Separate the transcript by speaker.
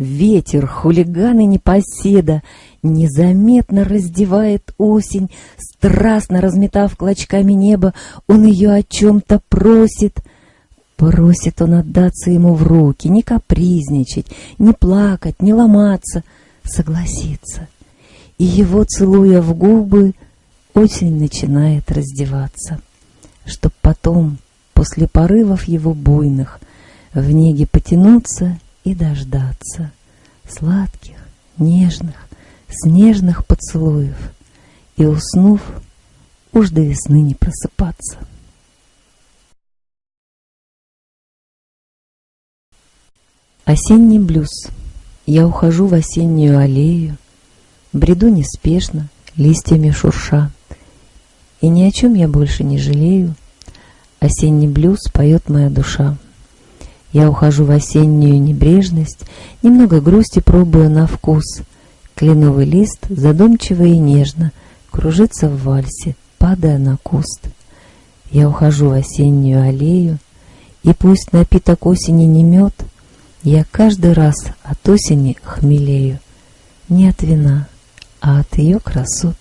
Speaker 1: Ветер, хулиган и непоседа, незаметно раздевает осень, страстно разметав клочками небо, он ее о чем-то просит. Просит он отдаться ему в руки, не капризничать, не плакать, не ломаться, согласиться. И его, целуя в губы, осень начинает раздеваться, чтоб потом, после порывов его буйных, в неге потянуться и дождаться сладких, нежных, снежных поцелуев и, уснув, уж до весны не просыпаться. Осенний блюз. Я ухожу в осеннюю аллею, бреду неспешно, листьями шурша, и ни о чем я больше не жалею. Осенний блюз поет моя душа. Я ухожу в осеннюю небрежность, немного грусти пробую на вкус. Кленовый лист задумчиво и нежно кружится в вальсе, падая на куст. Я ухожу в осеннюю аллею, и пусть напиток осени не мед, я каждый раз от осени хмелею, не от вина, а от ее красот.